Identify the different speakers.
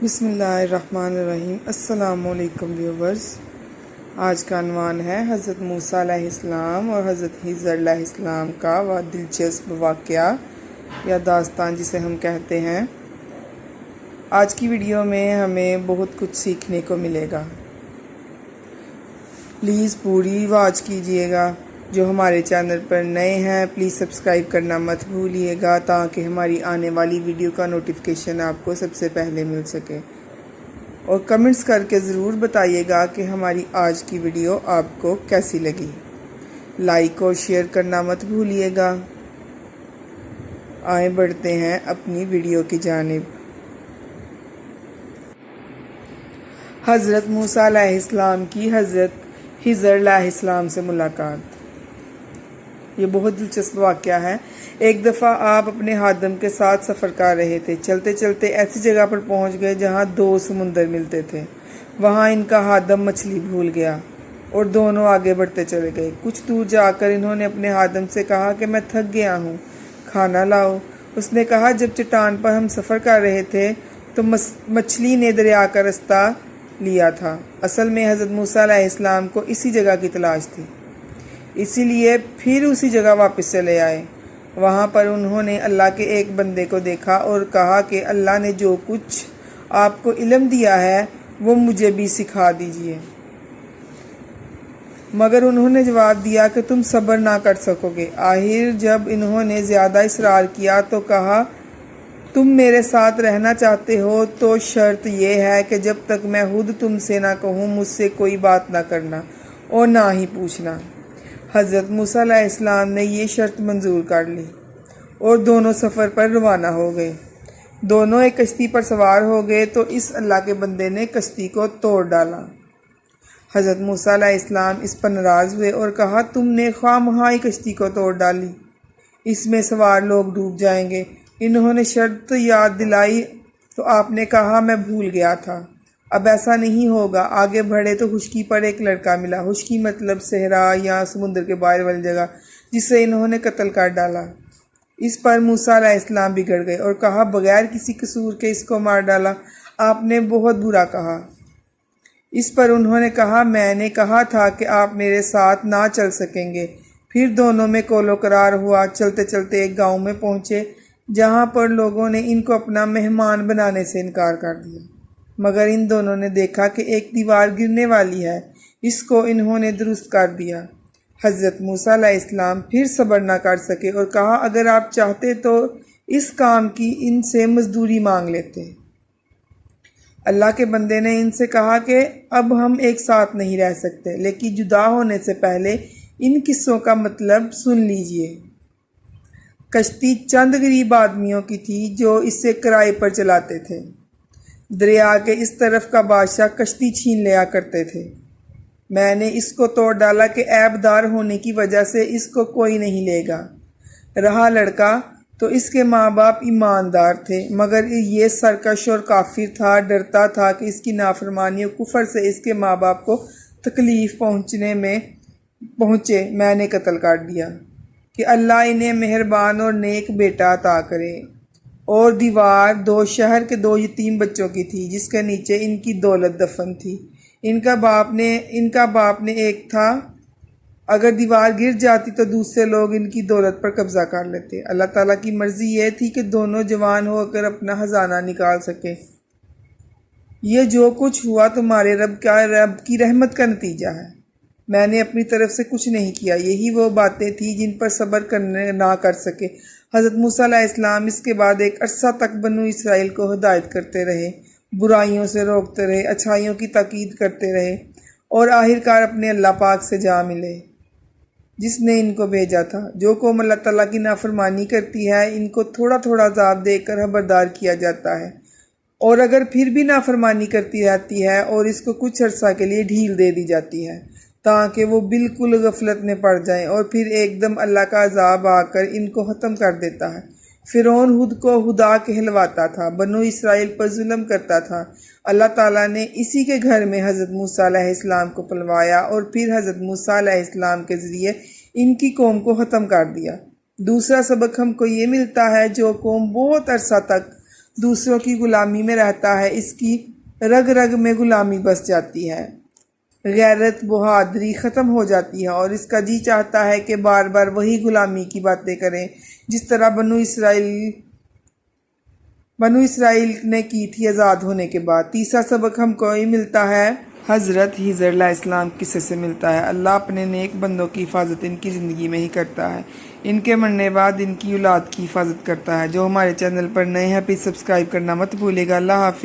Speaker 1: بسم اللہ الرحمن الرحیم۔ السلام علیکم ویورز۔ آج کا عنوان ہے حضرت موسیٰ علیہ السلام اور حضرت خضر علیہ السلام کا وہ دلچسپ واقعہ یا داستان جسے ہم کہتے ہیں۔ آج کی ویڈیو میں ہمیں بہت کچھ سیکھنے کو ملے گا، پلیز پوری واچ کیجئے گا۔ جو ہمارے چینل پر نئے ہیں پلیز سبسکرائب کرنا مت بھولیے گا تاکہ ہماری آنے والی ویڈیو کا نوٹیفیکیشن آپ کو سب سے پہلے مل سکے، اور کمنٹس کر کے ضرور بتائیے گا کہ ہماری آج کی ویڈیو آپ کو کیسی لگی۔ لائک اور شیئر کرنا مت بھولیے گا۔ آئیں بڑھتے ہیں اپنی ویڈیو کی جانب۔ حضرت موسیٰ علیہ السلام کی حضرت خضر علیہ السلام سے ملاقات۔ یہ بہت دلچسپ واقعہ ہے۔ ایک دفعہ آپ اپنے خادم کے ساتھ سفر کر رہے تھے۔ چلتے چلتے ایسی جگہ پر پہنچ گئے جہاں دو سمندر ملتے تھے۔ وہاں ان کا خادم مچھلی بھول گیا اور دونوں آگے بڑھتے چلے گئے۔ کچھ دور جا کر انہوں نے اپنے خادم سے کہا کہ میں تھک گیا ہوں، کھانا لاؤ۔ اس نے کہا جب چٹان پر ہم سفر کر رہے تھے تو مچھلی نے دریا کا رستہ لیا تھا۔ اصل میں حضرت موسیٰ علیہ السلام کو اسی جگہ کی تلاش تھی، اسی لیے پھر اسی جگہ واپس چلے آئے۔ وہاں پر انہوں نے اللہ کے ایک بندے کو دیکھا اور کہا کہ اللہ نے جو کچھ آپ کو علم دیا ہے وہ مجھے بھی سکھا دیجیے، مگر انہوں نے جواب دیا کہ تم صبر نہ کر سکو گے۔ آخر جب انہوں نے زیادہ اصرار کیا تو کہا تم میرے ساتھ رہنا چاہتے ہو تو شرط یہ ہے کہ جب تک میں خود تم سے نہ کہوں مجھ سے کوئی بات نہ کرنا اور نہ ہی پوچھنا۔ حضرت موسیٰ علیہ السلام نے یہ شرط منظور کر لی اور دونوں سفر پر روانہ ہو گئے۔ دونوں ایک کشتی پر سوار ہو گئے تو اس اللہ کے بندے نے کشتی کو توڑ ڈالا۔ حضرت موسیٰ علیہ السلام اس پر ناراض ہوئے اور کہا تم نے خواہ مخواہ کشتی کو توڑ ڈالی، اس میں سوار لوگ ڈوب جائیں گے۔ انہوں نے شرط یاد دلائی تو آپ نے کہا میں بھول گیا تھا، اب ایسا نہیں ہوگا۔ آگے بڑھے تو خشکی پر ایک لڑکا ملا۔ خشکی مطلب صحرا یا سمندر کے باہر والی جگہ، جسے انہوں نے قتل کر ڈالا۔ اس پر موسیٰ علیہ السلام بگڑ گئے اور کہا بغیر کسی قصور کے اس کو مار ڈالا، آپ نے بہت برا کہا۔ اس پر انہوں نے کہا میں نے کہا تھا کہ آپ میرے ساتھ نہ چل سکیں گے۔ پھر دونوں میں قول و قرار ہوا۔ چلتے چلتے ایک گاؤں میں پہنچے جہاں پر لوگوں نے ان کو اپنا مہمان بنانے سے انکار کر دیا، مگر ان دونوں نے دیکھا کہ ایک دیوار گرنے والی ہے، اس کو انہوں نے درست کر دیا۔ حضرت موسیٰ علیہ السلام پھر صبر نہ کر سکے اور کہا اگر آپ چاہتے تو اس کام کی ان سے مزدوری مانگ لیتے۔ اللہ کے بندے نے ان سے کہا کہ اب ہم ایک ساتھ نہیں رہ سکتے، لیکن جدا ہونے سے پہلے ان قصوں کا مطلب سن لیجئے۔ کشتی چند غریب آدمیوں کی تھی جو اسے کرائے پر چلاتے تھے۔ دریا کے اس طرف کا بادشاہ کشتی چھین لیا کرتے تھے۔ میں نے اس کو توڑ ڈالا کہ عیب دار ہونے کی وجہ سے اس کو کوئی نہیں لے گا۔ رہا لڑکا تو اس کے ماں باپ ایماندار تھے، مگر یہ سرکش اور کافر تھا۔ ڈرتا تھا کہ اس کی نافرمانی اور کفر سے اس کے ماں باپ کو تکلیف پہنچے۔ میں نے قتل کر دیا کہ اللہ انہیں مہربان اور نیک بیٹا عطا کرے۔ اور دیوار دو شہر کے دو یتیم بچوں کی تھی جس کے نیچے ان کی دولت دفن تھی۔ ان کا باپ نے ایک تھا، اگر دیوار گر جاتی تو دوسرے لوگ ان کی دولت پر قبضہ کر لیتے۔ اللہ تعالیٰ کی مرضی یہ تھی کہ دونوں جوان ہو کر اپنا خزانہ نکال سکے۔ یہ جو کچھ ہوا تمہارے رب کی رحمت کا نتیجہ ہے، میں نے اپنی طرف سے کچھ نہیں کیا۔ یہی وہ باتیں تھیں جن پر صبر نہ کر سکے۔ حضرت موسیٰ علیہ السلام اس کے بعد ایک عرصہ تک بنو اسرائیل کو ہدایت کرتے رہے، برائیوں سے روکتے رہے، اچھائیوں کی تاکید کرتے رہے، اور آخرکار اپنے اللہ پاک سے جا ملے جس نے ان کو بھیجا تھا۔ جو قوم اللہ تعالیٰ کی نافرمانی کرتی ہے ان کو تھوڑا تھوڑا عذاب دے کر خبردار کیا جاتا ہے، اور اگر پھر بھی نافرمانی کرتی رہتی ہے اور اس کو کچھ عرصہ کے لیے ڈھیل دے دی جاتی ہے تاکہ وہ بالکل غفلت میں پڑ جائیں، اور پھر ایک دم اللہ کا عذاب آ کر ان کو ختم کر دیتا ہے۔ فرعون خود کو خدا کہلواتا تھا، بنو اسرائیل پر ظلم کرتا تھا۔ اللہ تعالیٰ نے اسی کے گھر میں حضرت موسیٰ علیہ السلام کو پلوایا اور پھر حضرت موسیٰ علیہ السلام کے ذریعے ان کی قوم کو ختم کر دیا۔ دوسرا سبق ہم کو یہ ملتا ہے جو قوم بہت عرصہ تک دوسروں کی غلامی میں رہتا ہے اس کی رگ رگ میں غلامی بس جاتی ہے، غیرت بہادری ختم ہو جاتی ہے اور اس کا جی چاہتا ہے کہ بار بار وہی غلامی کی باتیں کریں جس طرح بنو اسرائیل نے کی تھی آزاد ہونے کے بعد۔ تیسرا سبق ہم کو یہ ملتا ہے حضرت خضر علیہ السلام قصے سے ملتا ہے۔ اللہ اپنے نیک بندوں کی حفاظت ان کی زندگی میں ہی کرتا ہے، ان کے مرنے بعد ان کی اولاد کی حفاظت کرتا ہے۔ جو ہمارے چینل پر نئے ہیں پلیز سبسکرائب کرنا مت بھولیے گا۔ اللہ حافظ۔